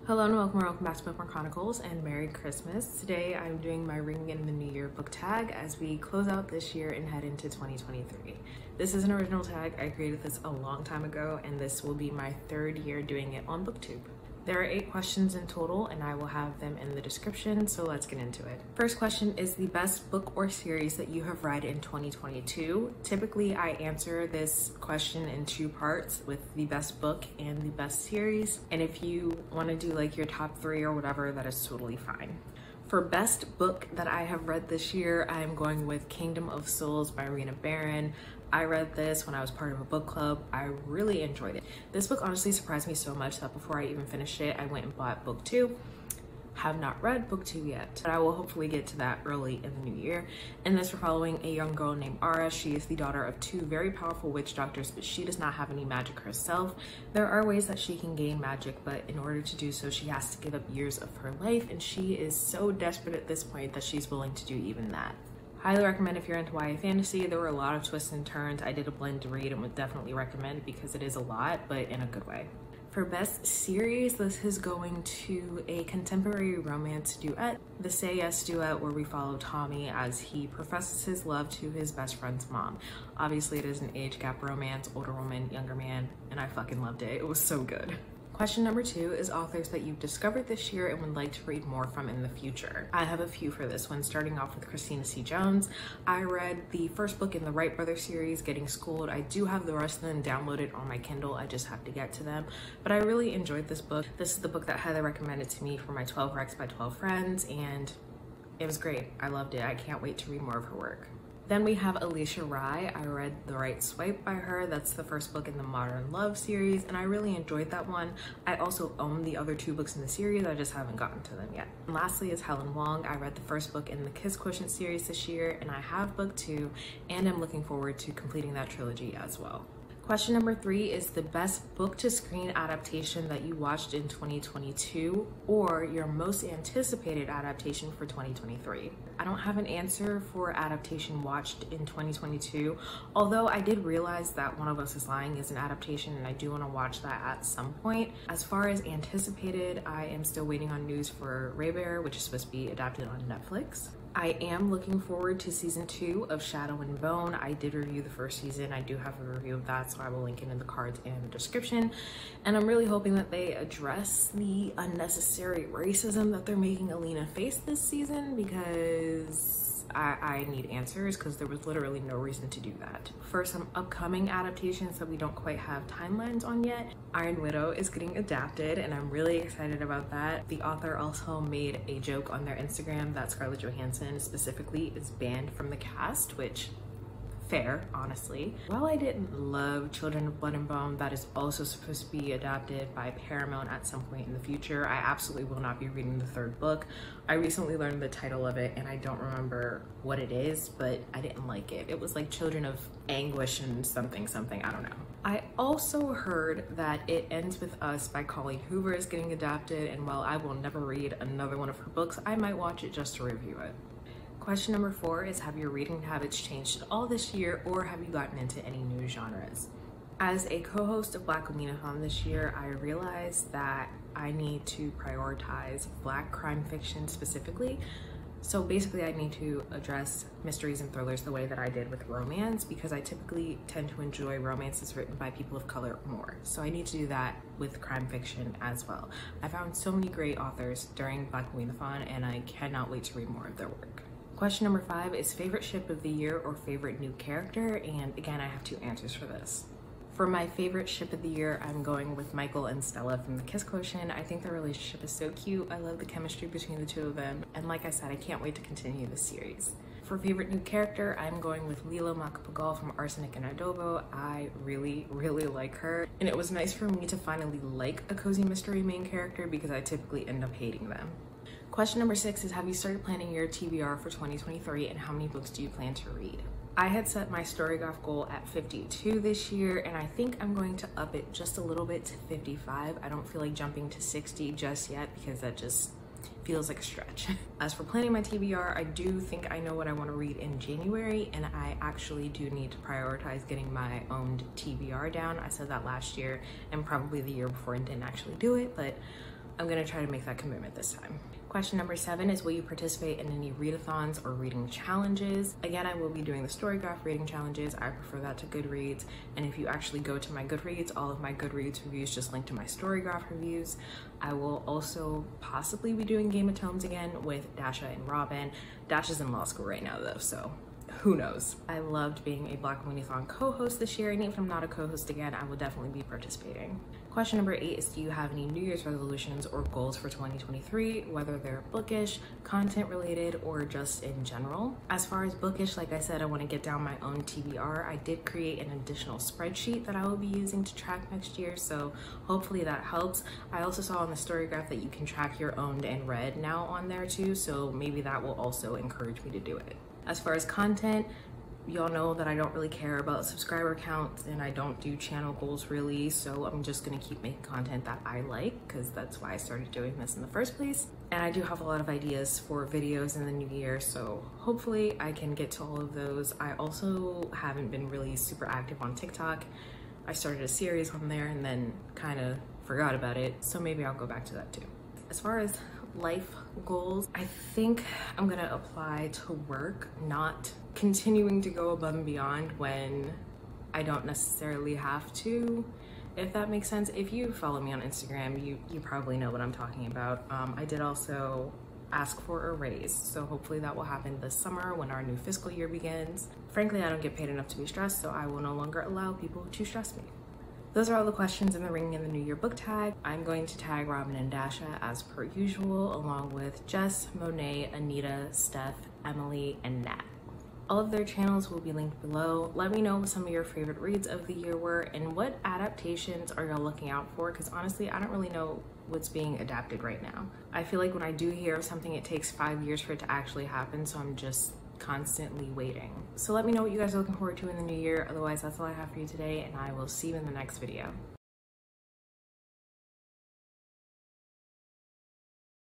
Hello and welcome back to Bookmark Chronicles, and Merry Christmas. Today I'm doing my Ring in the New Year book tag as we close out this year and head into 2023. This is an original tag. I created this a long time ago, and this will be my third year doing it on BookTube. There are 8 questions in total, and I will have them in the description, so let's get into it. First question is the best book or series that you have read in 2022. Typically, I answer this question in 2 parts with the best book and the best series. And if you want to do like your top 3 or whatever, that is totally fine. For best book that I have read this year, I'm going with Kingdom of Souls by Rena Barron. I read this when I was part of a book club. I really enjoyed it. This book honestly surprised me so much that before I even finished it, I went and bought book 2. Have not read book 2 yet, but I will hopefully get to that early in the new year. In this, we're following a young girl named Ara. She is the daughter of 2 very powerful witch doctors, but she does not have any magic herself. There are ways that she can gain magic, but in order to do so, she has to give up years of her life, and she is so desperate at this point that she's willing to do even that. Highly recommend if you're into YA fantasy. There were a lot of twists and turns. I did a blend to read and would definitely recommend it because it is a lot, but in a good way. For best series, this is going to a contemporary romance duet, the Say Yes duet, where we follow Tommy as he professes his love to his best friend's mom. Obviously, it is an age gap romance, older woman, younger man, and I fucking loved it. It was so good. Question number 2 is authors that you've discovered this year and would like to read more from in the future. I have a few for this one, starting off with Christina C. Jones. I read the first book in the Wright Brothers series, Getting Schooled. I do have the rest of them downloaded on my Kindle. I just have to get to them. But I really enjoyed this book. This is the book that Heather recommended to me for my 12 Recs by 12 Friends, and it was great. I loved it. I can't wait to read more of her work. Then we have Alicia Rye. I read The Right Swipe by her. That's the first book in the Modern Love series, and I really enjoyed that one. I also own the other 2 books in the series. I just haven't gotten to them yet. And lastly is Helen Wong. I read the first book in the Kiss Quotient series this year, and I have book 2, and I'm looking forward to completing that trilogy as well. Question number 3 is the best book-to-screen adaptation that you watched in 2022 or your most anticipated adaptation for 2023. I don't have an answer for adaptation watched in 2022, although I did realize that One of Us is Lying is an adaptation and I do want to watch that at some point. As far as anticipated, I am still waiting on news for Ray Bear, which is supposed to be adapted on Netflix. I am looking forward to season 2 of Shadow and Bone. I did review the first season. I do have a review of that, so I will link it in the cards and the description. And I'm really hoping that they address the unnecessary racism that they're making Alina face this season, because I need answers, because there was literally no reason to do that. For some upcoming adaptations that we don't quite have timelines on yet, Iron Widow is getting adapted, and I'm really excited about that. The author also made a joke on their Instagram that Scarlett Johansson specifically is banned from the cast, which fair, honestly. While I didn't love Children of Blood and Bone, that is also supposed to be adapted by Paramount at some point in the future. I absolutely will not be reading the 3rd book. I recently learned the title of it and I don't remember what it is, but I didn't like it. It was like Children of Anguish and something, I don't know. I also heard that It Ends With Us by Colleen Hoover is getting adapted, and while I will never read another one of her books, I might watch it just to review it. Question number 4 is, have your reading habits changed at all this year, or have you gotten into any new genres? As a co-host of Black Readathons this year, I realized that I need to prioritize Black crime fiction specifically. So basically I need to address mysteries and thrillers the way that I did with romance, because I typically tend to enjoy romances written by people of color more. So I need to do that with crime fiction as well. I found so many great authors during Black Readathon, and I cannot wait to read more of their work. Question number 5 is favorite ship of the year or favorite new character, and again, I have 2 answers for this. For my favorite ship of the year, I'm going with Michael and Stella from the Kiss Quotient. I think their relationship is so cute. I love the chemistry between the 2 of them, and like I said, I can't wait to continue this series. For favorite new character, I'm going with Lila Macapagal from Arsenic and Adobo. I really like her, and it was nice for me to finally like a cozy mystery main character, because I typically end up hating them. Question number 6 is, have you started planning your TBR for 2023, and how many books do you plan to read? I had set my StoryGraph goal at 52 this year, and I think I'm going to up it just a little bit to 55. I don't feel like jumping to 60 just yet, because that just feels like a stretch. As for planning my TBR, I do think I know what I want to read in January, and I actually do need to prioritize getting my owned TBR down. I said that last year and probably the year before and didn't actually do it, but I'm gonna try to make that commitment this time. Question number 7 is, will you participate in any readathons or reading challenges? Again, I will be doing the StoryGraph reading challenges. I prefer that to Goodreads. And if you actually go to my Goodreads, all of my Goodreads reviews just link to my StoryGraph reviews. I will also possibly be doing Game of Tomes again with Dasha and Robin. Dasha's in law school right now though, so who knows? I loved being a Black Readathon co-host this year, and even if I'm not a co-host again, I will definitely be participating. Question number 8 is, do you have any New Year's resolutions or goals for 2023, whether they're bookish, content related, or just in general? As far as bookish, like I said, I want to get down my own TBR. I did create an additional spreadsheet that I will be using to track next year, so hopefully that helps. I also saw on the StoryGraph that you can track your owned and read now on there too, so maybe that will also encourage me to do it. As far as content, y'all know that I don't really care about subscriber counts and I don't do channel goals really, so I'm just gonna keep making content that I like because that's why I started doing this in the first place. And I do have a lot of ideas for videos in the new year, so hopefully I can get to all of those. I also haven't been really super active on TikTok. I started a series on there and then kind of forgot about it, so maybe I'll go back to that too. As far as life goals, I think I'm gonna apply to work, not continuing to go above and beyond when I don't necessarily have to, if that makes sense. If you follow me on Instagram, you probably know what I'm talking about. I did also ask for a raise, so hopefully that will happen this summer when our new fiscal year begins. Frankly, I don't get paid enough to be stressed, so I will no longer allow people to stress me. Those are all the questions in the Ringing in the New Year book tag. I'm going to tag Robin and Dasha as per usual, along with Jess, Monet, Anita, Steph, Emily, and Nat. All of their channels will be linked below. Let me know what some of your favorite reads of the year were and what adaptations are y'all looking out for, because honestly, I don't really know what's being adapted right now. I feel like when I do hear of something, it takes 5 years for it to actually happen, so I'm just constantly waiting. So let me know what you guys are looking forward to in the new year. Otherwise, that's all I have for you today, and I will see you in the next video.